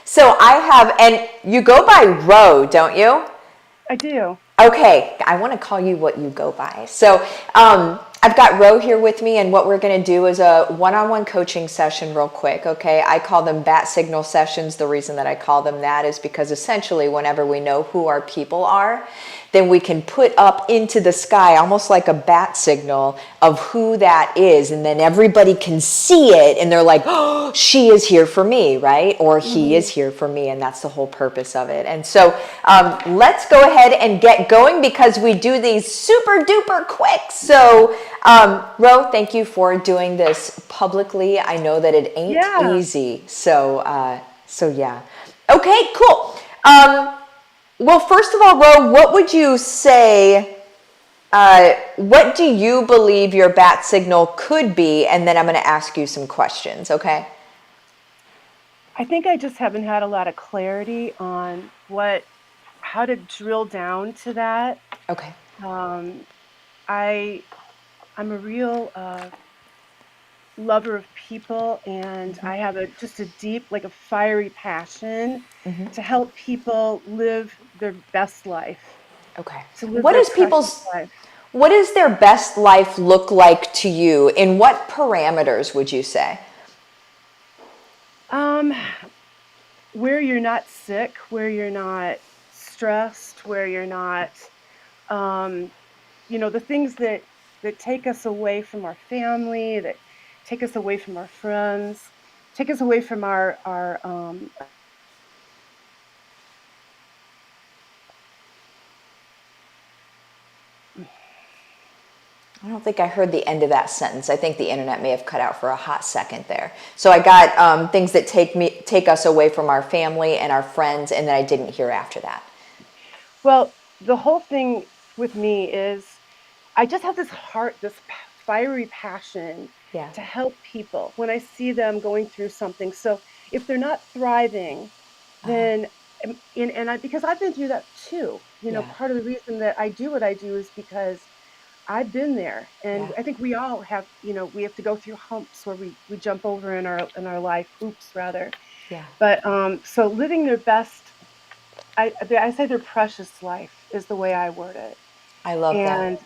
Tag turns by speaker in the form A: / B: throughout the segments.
A: So I have, and you go by Ro, don't you?
B: I do.
A: Okay, I want to call you what you go by. So I've got Ro here with me, and what we're going to do is a one-on-one coaching session real quick, okay? I call them bat signal sessions. The reason that I call them that is because essentially whenever we know who our people are, then we can put up into the sky almost like a bat signal of who that is, and then everybody can see it, and they're like, oh, she is here for me, right? Or he is here for me, and that's the whole purpose of it. And so let's go ahead and get going because we do these super duper quick. So Ro, thank you for doing this publicly. I know that it ain't
B: Yeah.
A: easy. So yeah. Okay, cool. Well, first of all, Ro, what would you say, what do you believe your bat signal could be? And then I'm going to ask you some questions, okay?
B: I think I just haven't had a lot of clarity on how to drill down to that.
A: Okay.
B: Um, I, I'm a real lover of people, and I have just a deep, like a fiery passion to help people live their best life,
A: Okay.
B: to live their precious life.
A: What does their best life look like to you? In what parameters would you say?
B: Um, where you're not sick, where you're not stressed, where you're not um, the things that take us away from our family, that take us away from our friends, take us away from our
A: I don't think I heard the end of that sentence. I think the internet may have cut out for a hot second there. So I got things that take us away from our family and our friends, and then I didn't hear after that.
B: well, the whole thing with me is I just have this heart, this fiery passion
A: Yeah.
B: to help people when I see them going through something. So if they're not thriving, then because I've been through that too.
A: Yeah.
B: Part of the reason that I do what I do is because I've been there, and
A: Yeah.
B: I think we all have. We have to go through humps where we jump over in our life, hoops rather.
A: Yeah.
B: But so living their best, I say their precious life is the way I word it,
A: I love that.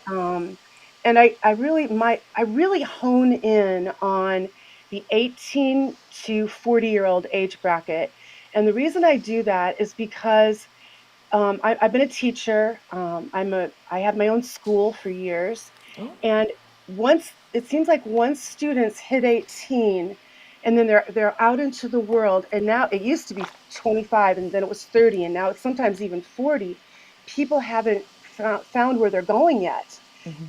B: and I really hone in on the 18 to 40-year-old age bracket, and the reason I do that is because I've been a teacher. I had my own school for years,
A: Oh.
B: and it seems like once students hit 18, and then they're out into the world, and now it used to be 25, and then it was 30, and now it's sometimes even 40. People haven't found where they're going yet,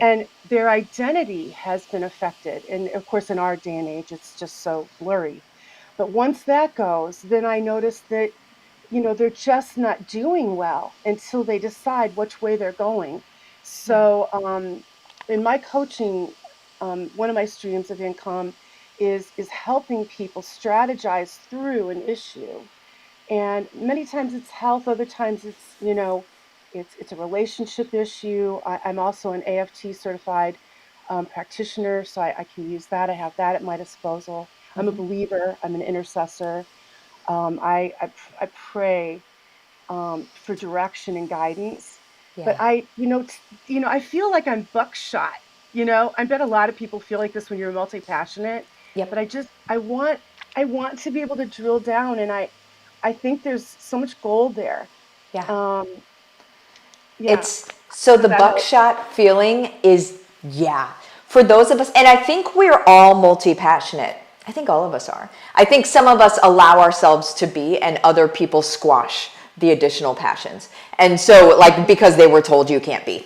B: and their identity has been affected. And of course, in our day and age, it's just so blurry. But once that goes, then I notice that they're just not doing well until they decide which way they're going.
A: Yeah.
B: So, in my coaching, one of my streams of income is helping people strategize through an issue. And many times it's health, other times it's a relationship issue. I'm also an AFT certified practitioner, so I can use that. I have that at my disposal. I'm a believer. I'm an intercessor. I pray for direction and guidance. But
A: Yeah.
B: I feel like I'm buckshot. I bet a lot of people feel like this when you're multi-passionate.
A: Yep.
B: But I want to be able to drill down, and I think there's so much gold there.
A: Yeah.
B: Um, yeah.
A: It's so
B: Does
A: the
B: that help?
A: buckshot feeling is, yeah. For those of us, and I think we're all multi-passionate. I think all of us are. I think some of us allow ourselves to be, and other people squash the additional passions. And so, like, because they were told you can't be.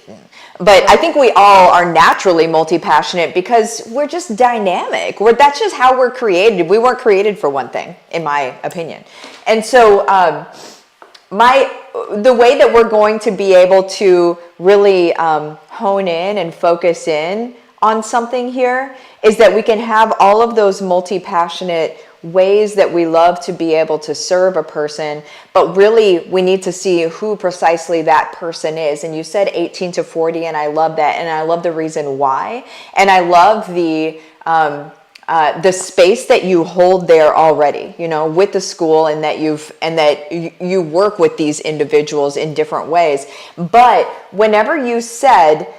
A: But I
B: Right.
A: think we all are naturally multi-passionate because we're just dynamic. That's just how we're created. We weren't created for one thing, in my opinion. And so, the way that we're going to be able to really hone in and focus in on something here is that we can have all of those multi-passionate ways that we love to be able to serve a person, but really we need to see who precisely that person is. And you said 18 to 40, and I love that, and I love the reason why, and I love the the space that you hold there already, with the school, and that you work with these individuals in different ways. But whenever you said,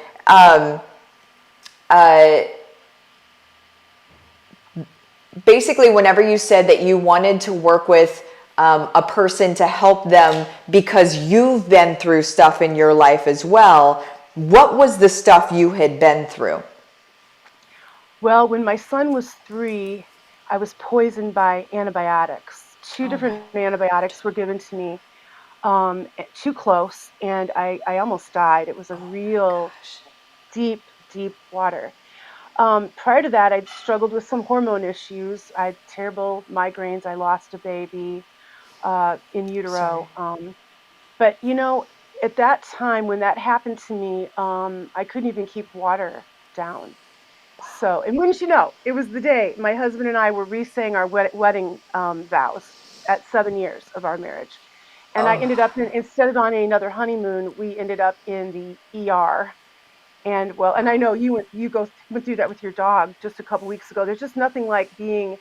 A: basically, whenever you said that you wanted to work with a person to help them because you've been through stuff in your life as well, what was the stuff you had been through?
B: Well, when my son was 3, I was poisoned by antibiotics. Two
A: Oh my
B: different antibiotics were given to me, too close, and I almost died. It was a real
A: gosh.
B: deep, deep water. Prior to that, I'd struggled with some hormone issues. I had terrible migraines. I lost a baby in
A: Sorry.
B: utero. But at that time when that happened to me, I couldn't even keep water down. So, and wouldn't you know, it was the day my husband and I were re-saying our wedding vows at 7 years of our marriage. And I
A: Oh,
B: ended up instead of on another honeymoon, we ended up in the ER. And well, and I know went through that with your dog just a couple weeks ago. There's just nothing like being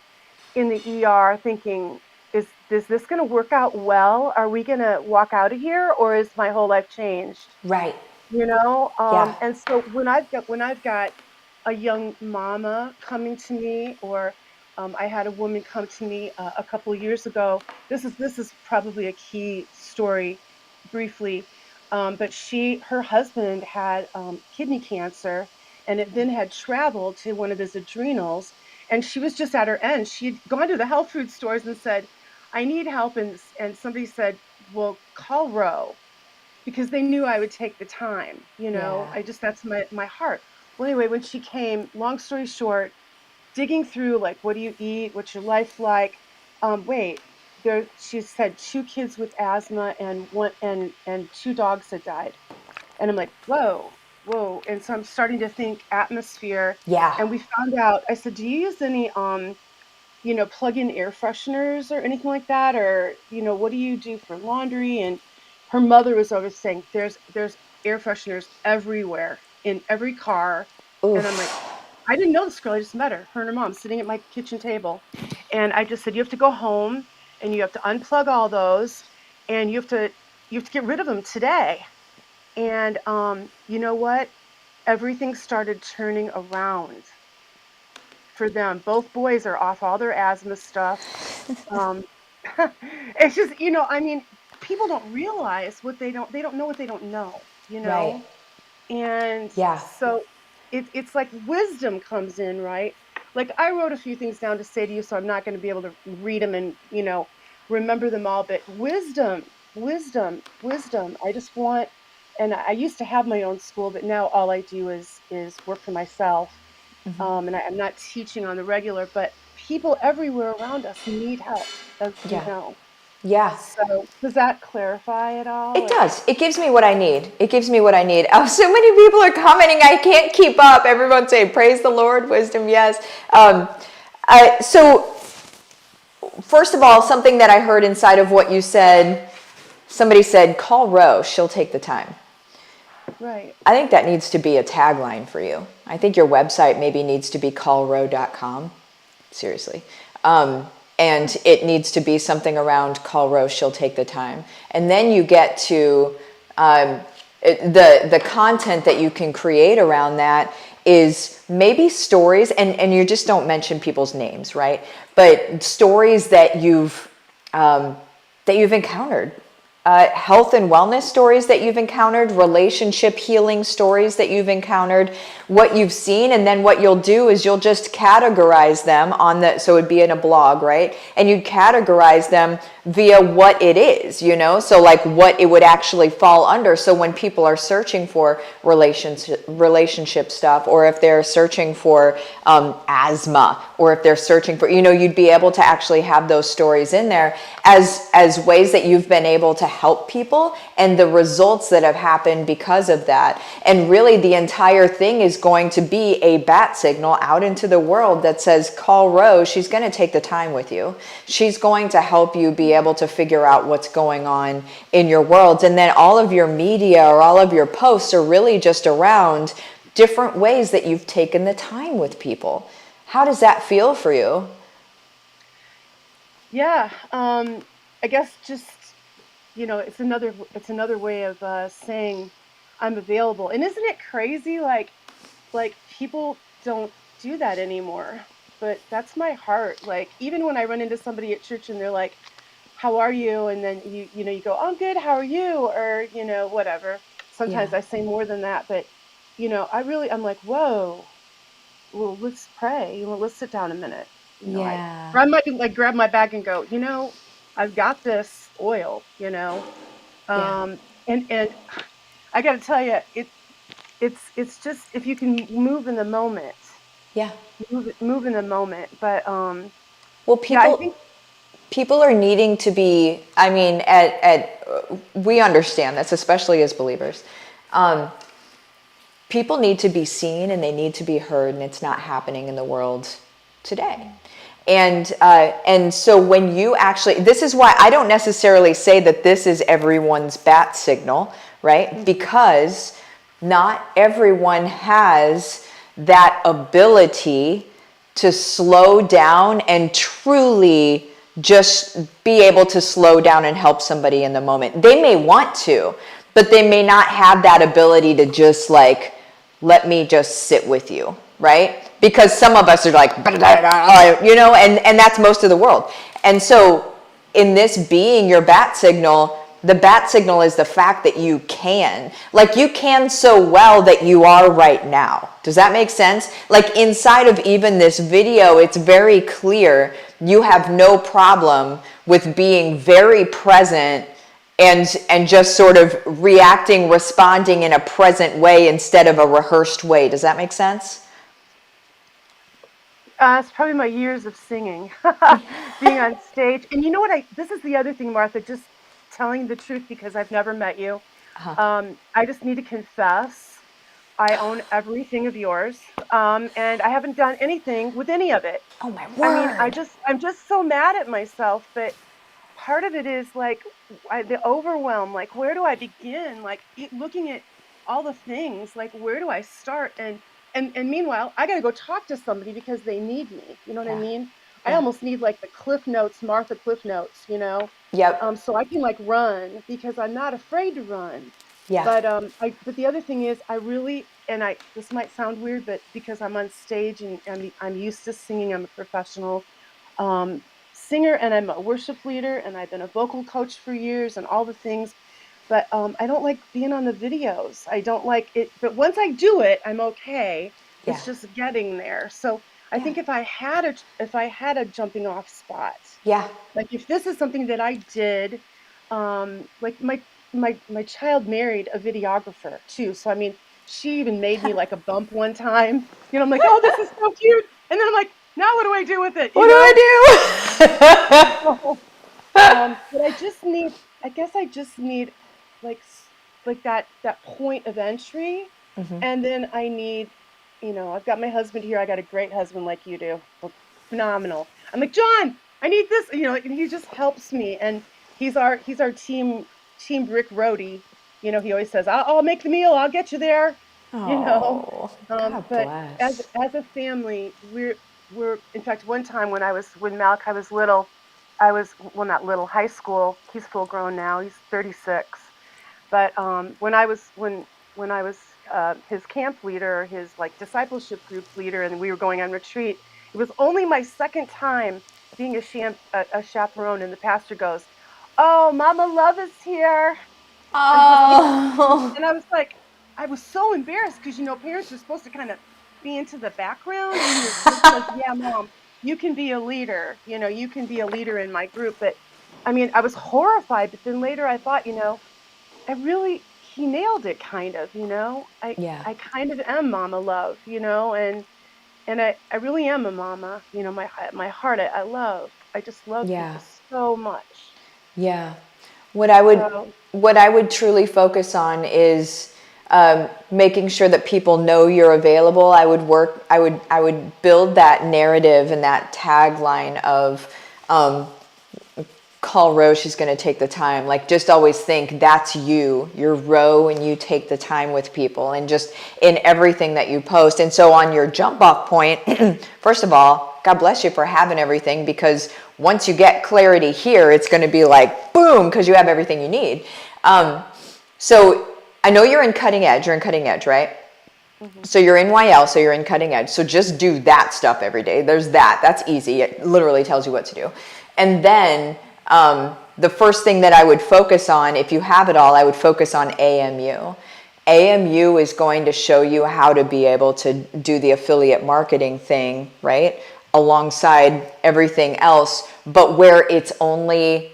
B: in the ER thinking, is this going to work out well? Are we going to walk out of here, or is my whole life changed?
A: right. Yeah.
B: And so when I've got a young mama coming to me, or I had a woman come to me a couple of years ago. This is probably a key story, briefly, but her husband had kidney cancer, and it then had traveled to one of his adrenals, and she was just at her end. She had gone to the health food stores and said, "I need help," and somebody said, "Well, call Roe." Because they knew I would take the time,
A: Yeah.
B: that's my heart. Well, anyway, when she came, long story short, digging through, like, what do you eat? What's your life like? Wait, she said 2 kids with asthma and one and 2 dogs had died. And I'm like, whoa, whoa. And so I'm starting to think atmosphere.
A: Yeah.
B: And we found out, I said, do you use any plug-in air fresheners or anything like that? Or, what do you do for laundry? And her mother was always saying, there's air fresheners everywhere in every car. And I'm like,
A: Oof.
B: I didn't know this girl. I just met her and her mom sitting at my kitchen table. And I just said, you have to go home and you have to unplug all those, and you have to get rid of them today. And you know what? Everything started turning around for them. Both boys are off all their asthma stuff. Um, it's just, I mean, people don't realize they don't know what they don't
A: Right.
B: know. And
A: Yeah.
B: so it's like wisdom comes in, right? Like, I wrote a few things down to say to you, so I'm not going to be able to read them and, remember them all, but wisdom, wisdom, wisdom. I just want, and I used to have my own school, but now all I do is work for myself. And I'm not teaching on the regular, but people everywhere around us need help, as we
A: Yeah.
B: know.
A: Yeah.
B: So does that clarify at all?
A: It does. It gives me what I need. It gives me what I need. Oh, so many people are commenting. I can't keep up. Everyone's saying, praise the Lord, wisdom, yes. So, first of all, something that I heard inside of what you said, somebody said, call Rose. She'll take the time.
B: Right.
A: I think that needs to be a tagline for you. I think your website maybe needs to be callrow.com. Seriously. And it needs to be something around call Rose, she'll take the time. And then you get to the content that you can create around that is maybe stories, and you just don't mention people's names, right? But stories that you've encountered, health and wellness stories that you've encountered, relationship healing stories that you've encountered, what you've seen, and then what you'll do is you'll just categorize them so it'd be in a blog, right? And you'd categorize them via what it is, so like what it would actually fall under. So when people are searching for relationship stuff, or if they're searching for asthma, or if they're searching for, you'd be able to actually have those stories in there as ways that you've been able to help people and the results that have happened because of that. And really the entire thing is going to be a bat signal out into the world that says, call Rose. She's going to take the time with you. She's going to help you be able to figure out what's going on in your world. And then all of your media or all of your posts are really just around different ways that you've taken the time with people. How does that feel for you?
B: Yeah, I guess just, it's another way of saying I'm available. And isn't it crazy? Like people don't do that anymore. But that's my heart. Like even when I run into somebody at church and they're like, "How are you?" and then you go, "I'm good. How are you?" or whatever.
A: Yeah.
B: Sometimes I say more than that, but I'm like, "Whoa, well, let's pray. Let's sit down a minute." I
A: Yeah.
B: or I might like grab my bag and go, I've got this oil,
A: Yeah.
B: and I got to tell you, it's just if you can move in the moment,
A: Yeah.
B: move in the moment. But
A: Well,
B: yeah, I think
A: people are needing to be, I mean, we understand this, especially as believers. Um, People need to be seen and they need to be heard, and it's not happening in the world today. And so when you actually, this is why I don't necessarily say that this is everyone's bat signal, right?
B: mhm,
A: Because not everyone has that ability to slow down and truly just be able to slow down and help somebody in the moment. They may want to, but they may not have that ability to just like, let me just sit with you, right? Because some of us are like, and that's most of the world. And so in this being your bat signal, the bat signal is the fact that you can. Like you can so well that you are right now. Does that make sense? Like inside of even this video, it's very clear you have no problem with being very present and just sort of reacting, responding in a present way instead of a rehearsed way. Does that make sense?
B: it's probably my years of singing, being on stage. And you know what? This is the other thing, Martha. Just telling the truth because I've never met you.
A: Uh-huh.
B: I just need to confess. I own everything of yours, and I haven't done anything with any of it.
A: Oh my
B: I mean,
A: word.
B: I'm just so mad at myself, but part of it is like the overwhelm. Like, where do I begin? Like, looking at all the things. Like, where do I start? And meanwhile, I got to go talk to somebody because they need me. You know what I
A: Yeah.
B: mean? I
A: Yeah.
B: almost need like the Cliff Notes, Martha Cliff Notes.
A: Yep.
B: So I can like run because I'm not afraid to run.
A: Yeah.
B: But the other thing is, I really, and I this might sound weird, but because I'm on stage and I'm used to singing, I'm a professional um, singer and I'm a worship leader and I've been a vocal coach for years and all the things. But I don't like being on the videos. I don't like it. But once I do it, I'm okay.
A: Yeah.
B: It's just getting there. So I
A: Yeah.
B: think if I had a jumping off spot,
A: Yeah.
B: like if this is something that I did, like my child married a videographer too. So I mean, she even made me like a bump one time. I'm like, oh, this is so cute. And then I'm like, now what do I do with it?
A: What do I do?
B: But I guess I just need like like that point of entry, and then I need, I've got my husband here. I got a great husband like you do, phenomenal. I'm like, John, I need this, and he just helps me, and he's our team brick roadie. He always says, I'll make the meal, I'll get you there, you know.
A: Oh, God
B: But as
A: bless.
B: as a family, we're in fact one time when Malachi was little, I was well not little, high school. He's full grown now. He's 36. But when I was his camp leader, his like discipleship group leader, and we were going on retreat, it was only my second time being a chaperone, and the pastor goes, "Oh, Mama Love is here," and because
A: Oh.
B: and I was like, I was so embarrassed because parents are supposed to kind of be into the background, and he just says, "Yeah, Mom, you can be a leader. You can be a leader in my group." But I mean, I was horrified. But then later, I thought, he nailed it, kind of. I
A: Yeah.
B: I kind of am Mama Love, and I really am a mama. My heart, I love. I just love
A: Yeah.
B: people so much.
A: Yeah. What I would
B: So
A: what I would truly focus on is making sure that people know you're available. I would build that narrative and that tagline of call Ro, she's going to take the time. Like, just always think that's you. You're Ro, and you take the time with people, and just in everything that you post. And so on your jump off point, first of all, God bless you for having everything, because once you get clarity here, it's going to be like boom, because you have everything you need. So I know you're in cutting edge. You're in cutting edge, right?
B: Mm-hmm.
A: So you're in YL, so you're in cutting edge. So just do that stuff every day. There's that. That's easy. It literally tells you what to do. And then the first thing that I would focus on, if you have it all, I would focus on AMU. AMU is going to show you how to be able to do the affiliate marketing thing, right? Alongside everything else, but where it's only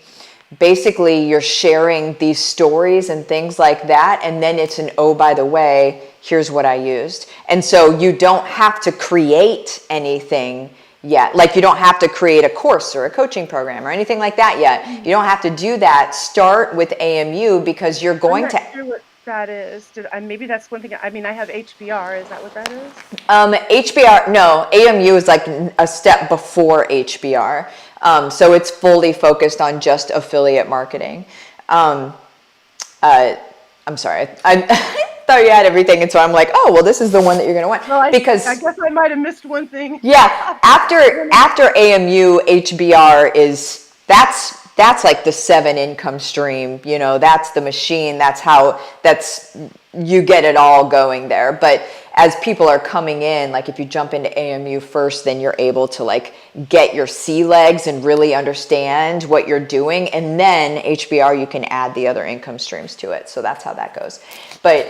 A: basically you're sharing these stories and things like that, and then it's an, oh, by the way, here's what I used. And so you don't have to create anything yet. Like, you don't have to create a course or a coaching program or anything like that yet. You don't have to do that. Start with AMU, because you're going
B: I'm
A: to...
B: not sure what that is. Maybe that's one thing. I mean, I have HBR. Is that what that is?
A: HBR, no, AMU is like a step before HBR. So it's fully focused on just affiliate marketing. I'm sorry, I thought you had everything, and so I'm like, oh, well, this is the one that you're going to want.
B: Well, I
A: because
B: guess I might have missed one thing.
A: yeah, after AMU, HBR is that's like the 7 income stream. You know, that's the machine. That's you get it all going there. But as people are coming in, like if you jump into AMU first, then you're able to like get your sea legs and really understand what you're doing. And then HBR, you can add the other income streams to it. So that's how that goes. But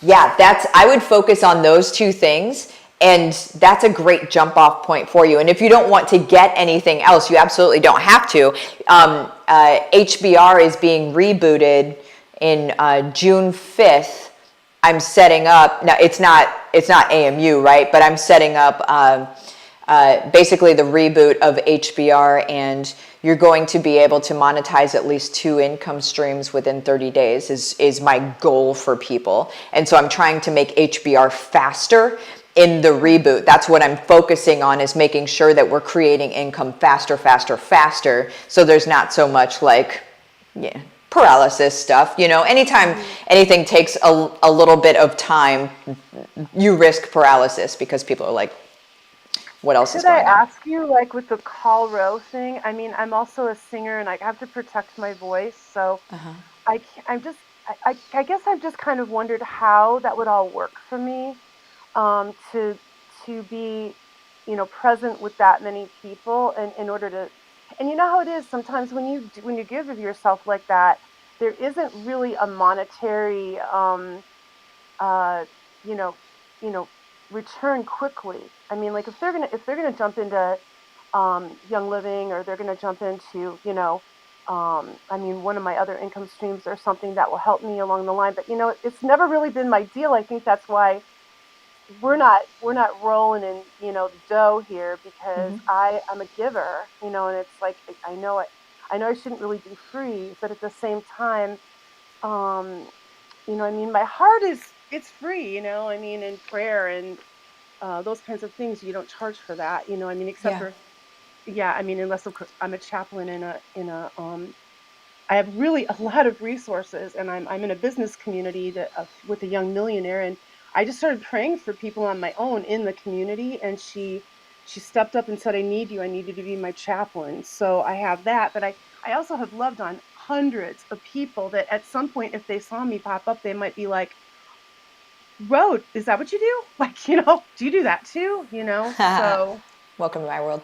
A: yeah, I would focus on those 2 things. And that's a great jump off point for you. And if you don't want to get anything else, you absolutely don't have to. HBR is being rebooted in June 5th. I'm setting up, now it's not AMU, right? But I'm setting up basically the reboot of HBR, and you're going to be able to monetize at least 2 income streams within 30 days is my goal for people. And so I'm trying to make HBR faster in the reboot. That's what I'm focusing on, is making sure that we're creating income faster. So there's not so much like, paralysis stuff. You know, anytime anything takes a little bit of time, you risk paralysis, because people are like, what else is going on?
B: Could I ask you, like with the call row thing? I mean, I'm also a singer, and I have to protect my voice. So I guess I've just kind of wondered how that would all work for me. To be, present with that many people, and in order to, and you know how it is sometimes when you give of yourself like that, there isn't really a monetary, uh, you know, you know, return quickly. I mean, like if they're gonna jump into, Young Living, or they're gonna jump into, I mean, one of my other income streams or something that will help me along the line. But it's never really been my deal. I think that's why we're not rolling in the dough here, because I'm a giver, and it's like I know I shouldn't really be free, but at the same time, I mean, my heart it's free, I mean, in prayer and those kinds of things. You don't charge for that, I mean, except for, yeah, I mean, unless of course I'm a chaplain in a I have really a lot of resources, and I'm in a business community with a young millionaire, and I just started praying for people on my own in the community, and she stepped up and said, "I need you. I need you to be my chaplain." So I have that, but I also have loved on hundreds of people that at some point, if they saw me pop up, they might be like, "Road, is that what you do? Like, do you do that too?" So
A: Welcome to my world.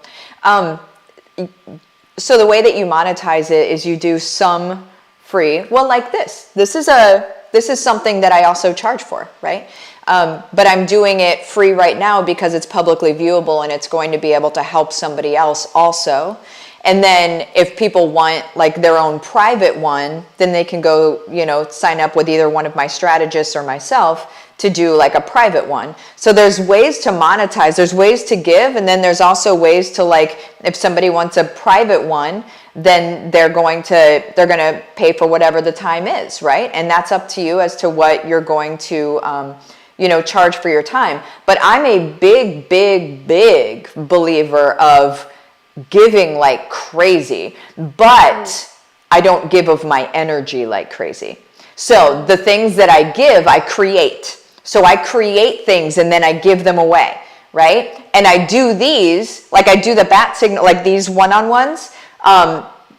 A: So the way that you monetize it is you do some free. Well, like this. This is something that I also charge for, right? But I'm doing it free right now because it's publicly viewable, and it's going to be able to help somebody else also. And then if people want like their own private one, then they can go, sign up with either one of my strategists or myself to do like a private one. So there's ways to monetize, there's ways to give, and then there's also ways to, like, if somebody wants a private one, then they're going to pay for whatever the time is, right? And that's up to you as to what you're going to charge for your time. But I'm a big believer of giving like crazy, but I don't give of my energy like crazy. So the things that I give, I create. So I create things and then I give them away, right? And I do these, like I do the bat signal, like these one-on-ones,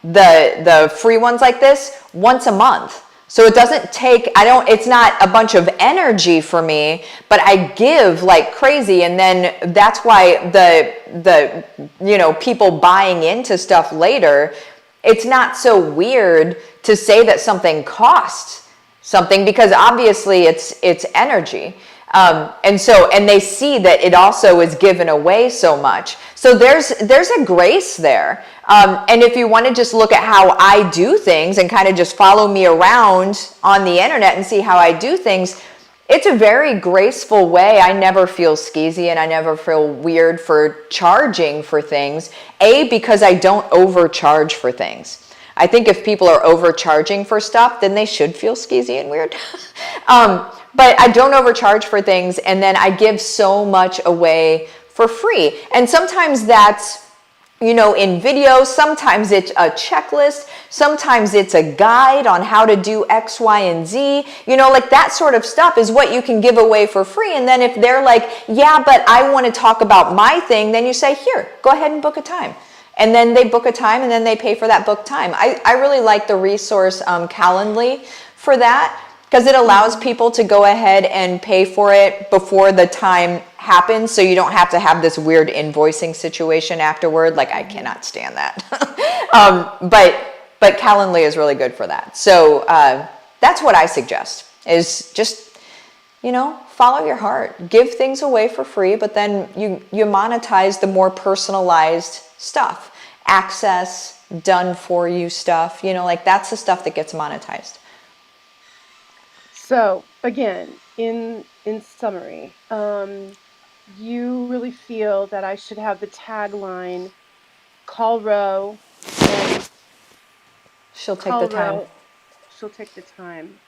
A: the free ones like this, once a month. So it doesn't take, it's not a bunch of energy for me, but I give like crazy. And then that's why the people buying into stuff later, it's not so weird to say that something costs something, because obviously it's energy. And they see that it also is given away so much. So there's a grace there. And if you want to just look at how I do things and kind of just follow me around on the internet and see how I do things, it's a very graceful way. I never feel skeezy and I never feel weird for charging for things. Because I don't overcharge for things. I think if people are overcharging for stuff, then they should feel skeezy and weird. But I don't overcharge for things, and then I give so much away for free. And sometimes that's, in videos, sometimes it's a checklist, sometimes it's a guide on how to do X, Y, and Z. Like that sort of stuff is what you can give away for free. And then if they're like, yeah, but I want to talk about my thing, then you say, here, go ahead and book a time. And then they book a time and then they pay for that book time. I really like the resource Calendly for that, because it allows people to go ahead and pay for it before the time happens, so you don't have to have this weird invoicing situation afterward. Like, I cannot stand that. But Calendly is really good for that. So that's what I suggest, is just, follow your heart. Give things away for free, but then you monetize the more personalized stuff. Access, done for you stuff, like that's the stuff that gets monetized.
B: So again, in summary, you really feel that I should have the tagline, call Ro, and
A: she'll take the time.
B: She'll take the time.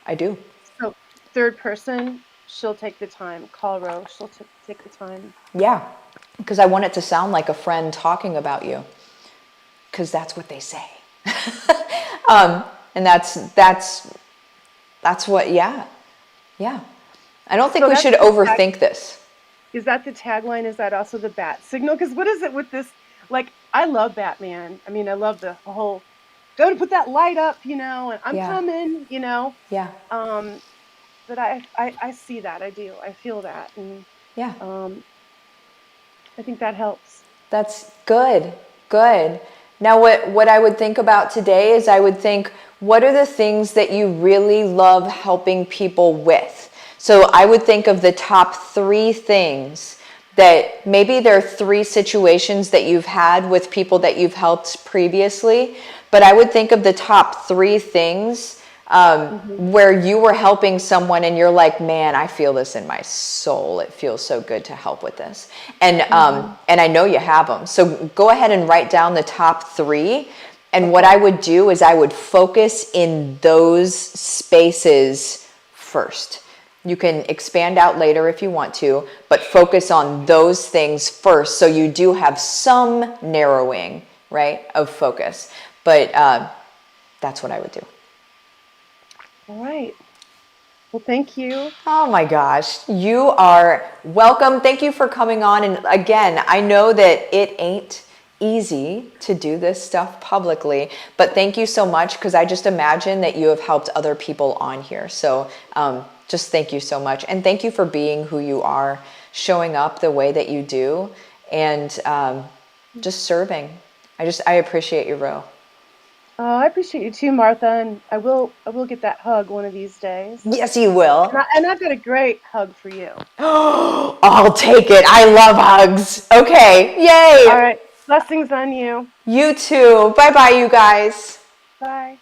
A: I do.
B: So third person, she'll take the time. Call Ro, she'll take the time.
A: Yeah, because I want it to sound like a friend talking about you, because that's what they say. And that's what, yeah. I don't think we should overthink this.
B: Is that the tagline? Is that also the bat signal? Because what is it with this? Like, I love Batman. I mean, I love the whole, go to put that light up, and I'm coming,
A: Yeah.
B: But I see that. I do. I feel that. And
A: yeah.
B: I think that helps.
A: That's good. Now, what I would think about today is I would think, what are the things that you really love helping people with? So I would think of the top 3 things that maybe there are 3 situations that you've had with people that you've helped previously, but I would think of the top 3 things where you were helping someone and you're like, man, I feel this in my soul. It feels so good to help with this. And I know you have them. So go ahead and write down the top 3. And what I would do is I would focus in those spaces first. You can expand out later if you want to, but focus on those things first, so you do have some narrowing, right, of focus. But that's what I would do.
B: All right. Well, thank you.
A: Oh my gosh, you are welcome. Thank you for coming on. And again, I know that it ain't easy to do this stuff publicly, but thank you so much, because I just imagine that you have helped other people on here. So just thank you so much. And thank you for being who you are, showing up the way that you do, and just serving. I appreciate you, Ro.
B: Oh, I appreciate you too, Martha, and I will get that hug one of these days.
A: Yes, you will.
B: And I've got a great hug for you.
A: I'll take it. I love hugs. Okay, yay.
B: All right, blessings on you.
A: You too. Bye-bye, you guys.
B: Bye.